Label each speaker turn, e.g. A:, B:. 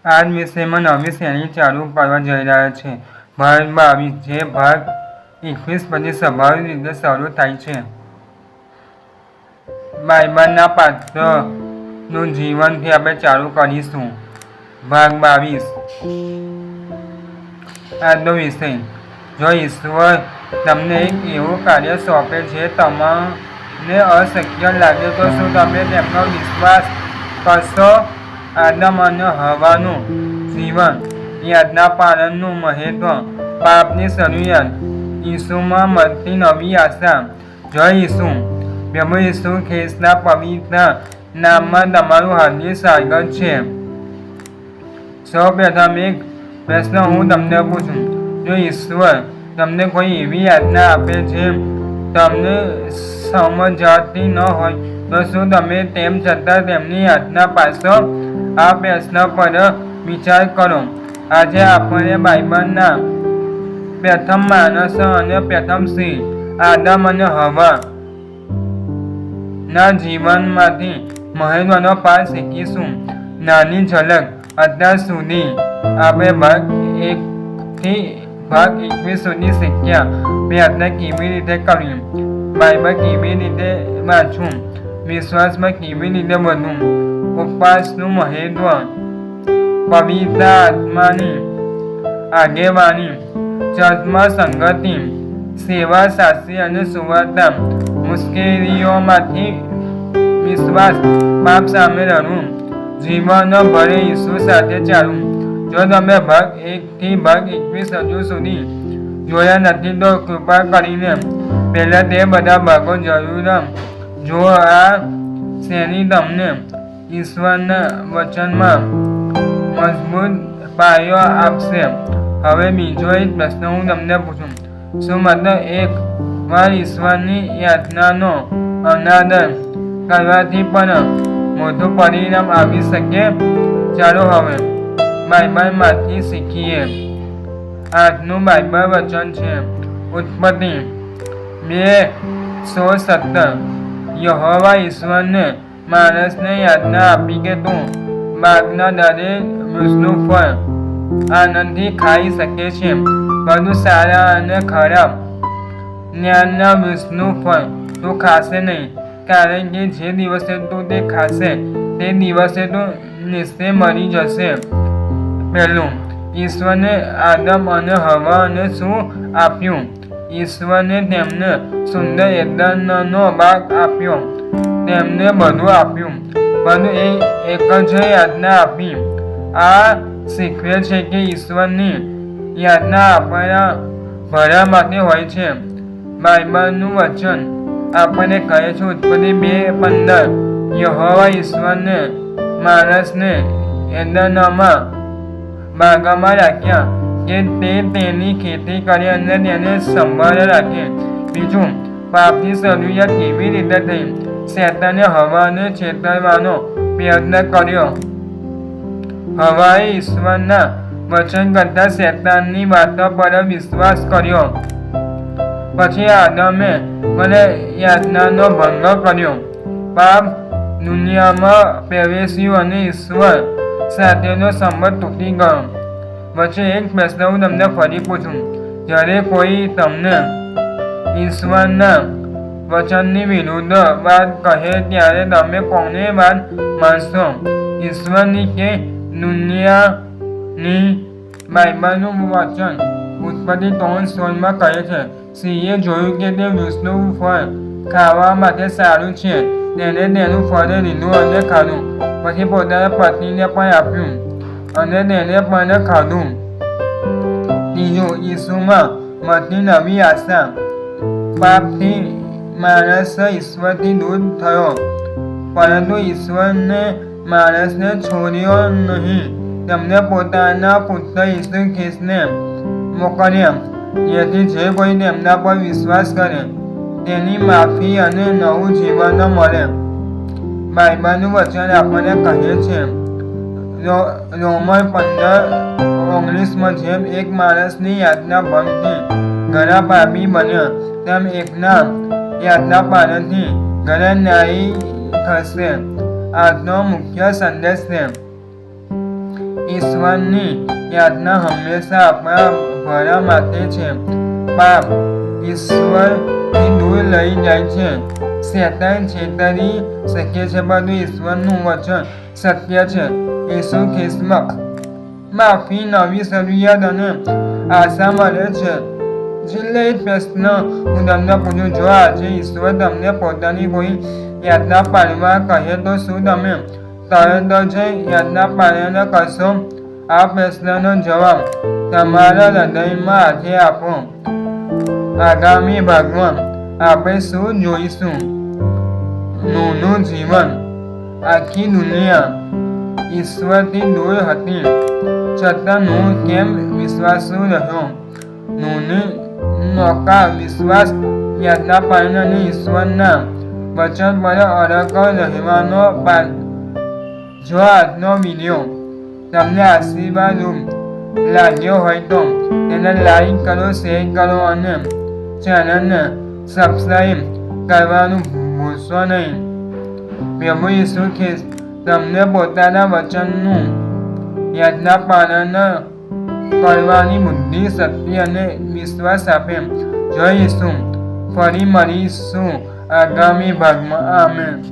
A: આ વિષયમાં નવી શ્રેણી ચાલુ કરવા જઈ રહ્યા છે. ભાગ 22 જે ભાગ 21 પછી સ્વાભાવિક રીતે શરૂ થાય છે. બાઇબલના પાત્રનું જીવનથી આપણે ચાલુ કરીશું. ભાગ 22 આજનો વિષય. જો ઈશ્વર તમને એક એવું કાર્ય સોંપે જે તમને અશક્ય લાગે તો શું તમે તેમનો વિશ્વાસ કરશો? આદમ અને હવાનું જીવન, યાદના પાલનનું મહત્વ, પાપની શરૂઆત, ઈસુમાં મળતી નવી આશા. જય ઈસુ. પ્રભુ ઈસુ ખ્રિસ્તના પવિત્ર નામમાં તમારું હાર્દિક સ્વાગત છે. સૌ પ્રથમ એક પ્રશ્ન હું તમને પૂછું. જો ઈશ્વર તમને કોઈ એવી યાતના આપે જે તમને સમજાતી ન હોય તો શું તમે તેમ છતાં તેમની યાતના પાછો? આ પ્રશ્ન પર વિચાર કરો. આજે આપણે બાઇબલના પ્રથમ માણસ અને પ્રથમ સ્ત્રી આદમ અને હવા ના જીવનમાંથી મહત્વનો પાઠ શીખીશું. નાની ઝલક. અત્યાર સુધી આપણે ભાગ 1 થી ભાગ 21 સુધી શીખ્યા. પ્રાર્થના કેવી રીતે કરવી, બાઇબલ કેવી રીતે વાંચવું, વિશ્વાસમાં કેવી રીતે વધવું, ઉપવાસનું મહત્વ, પવિત્ર આત્માની આગેવાની, ચર્ચમાં સંગતિ, સેવા, સાચી અને સુવાર્તા, મુશ્કેલીઓમાંથી વિશ્વાસ, પાપ સામે લડવું, જીવન ભરે ઈસુ સાથે ચાલવું. જો તમે ભાગ 1 થી ભાગ 21 હજુ સુધી જોયા નથી તો કૃપા કરીને પહેલા તે બધા ભાગો જરૂર જુઓ. આ શ્રેણી તમને ઈશ્વરના વચનમાં મજબૂત પાયો આપશે. હવે બીજો એક પ્રશ્ન હું તમને પૂછું. શું માત્ર એક વાર ઈશ્વરની યાતનાનો અનાદર કરવાથી પણ મોટું પરિણામ આવી શકે? ચાલો હવે બાઇબલમાંથી શીખીએ. આજનું બાઇબલ વચન છે ઉત્પત્તિ 2:16-17. યહોવા ઈશ્વરને માણસને યાતના આપી કે તું બાગના દરેક વૃક્ષનું ફળ આનંદથી ખાઈ શકે છે, પરંતુ સારા અને ખરાબ જ્ઞાનના વૃક્ષનું ફળ તું ખાશે નહીં, કારણ કે જે દિવસે તું તે ખાશે તે દિવસે તું નિશ્ચય મરી જશે. પહેલું, ઈશ્વરને આદમ અને હવાને શું આપ્યું? ઈશ્વરે તેમને સુંદર એદનનો બાગ આપ્યો. તેમને બધું આપ્યું, પરંતુ એક જ યાતના આપી. આ શીખવે છે કે ઈશ્વરની યાતના આપણા ભલા માટે હોય છે. બાઇબલનું વચન આપણને કહે છે ઉત્પત્તિ 2:15. યહોવા ઈશ્વરને માણસને એદનમાં બાગમાં રાખ્યા કે તે તેની ખેતી કરે અને તેને સંભાળ રાખે. બીજું, પાપની શરૂઆત કેવી રીતે થઈ? શેતાને હવાને છેતરવાનો પ્રયત્ન કર્યો. હવાએ ઈશ્વરના વચન કરતાં શેતાનની વાતો પર વિશ્વાસ કર્યો. પછી આદમે પણ યાતનાનો ભંગ કર્યો. પાપ દુનિયામાં પ્રવેશ્યું અને ઈશ્વર સાથેનો સંબંધ તૂટી ગયો. વચ્ચે એક પ્રશ્ન હું તમને ફરી પૂછું. જ્યારે કોઈ તમને ઈશ્વરના વચનની વિરુદ્ધ વાત કહે ત્યારે તમે કોને વાત માનશો? ઈશ્વરની કે દુનિયાની? બાઇબલનું વચન ઉત્પત્તિ 3:16 કહે છે, સિંહે જોયું કે તે વૃક્ષનું ફળ ખાવા માટે સારું છે. તેને તેનું ફળ લીધું અને ખાધું. પછી પોતાના પત્નીને પણ આપ્યું અને તેને પણ ખાધું. ત્રીજું, ઈસુમાં મળતી નવી આશા. પાપથી માણસ ઈશ્વરથી દૂર થયો, પરંતુ ઈશ્વરને માણસને છોડ્યો નહીં. તેમને પોતાના પુત્ર ઈસુ ખ્રિસ્તને મોકલ્યા, જેથી જે કોઈ તેમના પર વિશ્વાસ કરે તેની માફી અને નવું જીવન મળે. બાઇબલનું વચન આપણને કહે છે રોમન 15:19 જેમ એક માણસની યાતના ભંગથી ઘણા પાપી બન્યા, તેમ એકના યાતના પાલનથી ઘણા ન્યાયી થશે. આજનો મુખ્ય સંદેશ છે ઈશ્વરની યાતના હંમેશા આપણા ભલા માટે છે. પાપ ઈશ્વરથી દૂર લઈ જાય છે. શેતાન છેતરી શકે છે, પરંતુ ઈશ્વરનું વચન સત્ય છે. ઈસુ ખ્રિસ્તમાં માફી, નવી શરૂઆત અને આશા મળે છે. છેલ્લે એક પ્રશ્ન હું તમને પૂછું, જો આજે ઈશ્વર તમને પોતાની કોઈ યાતના પાડવા કહે તો શું તમે તરત જ યાતના પાલન કરશો? આ પ્રશ્નનો જવાબ તમારા હૃદયમાં આજે આપો. આગામી ભાગમાં આપણે શું જોઈશું? નૂહનું જીવન. આખી દુનિયા ઈશ્વરથી દૂર હતી, છતાં નૂહ કેમ વિશ્વાસુ રહ્યો? નૂહની નૌકા વિશ્વાસ, યાતના પાલન અને ઈશ્વરના વચન પર અડગ રહેવાનો પાઠ. જો આજનો વિડીયો તમને આશીર્વાદરૂપ લાગ્યો હોય તો તેને લાઈક કરો, શેર કરો અને ચેનલને સબસ્ક્રાઈબ કરવાનું ભૂલશો નહીં. પ્રભુ ઈસુ ખ્રિસ્ત તમને પોતાના વચનનું યાતના પાલન કરવાની બુદ્ધિ, શક્તિ અને વિશ્વાસ આપે. જય ઈસુ. ફરી મળીશું આગામી ભાગમાં. આમેન.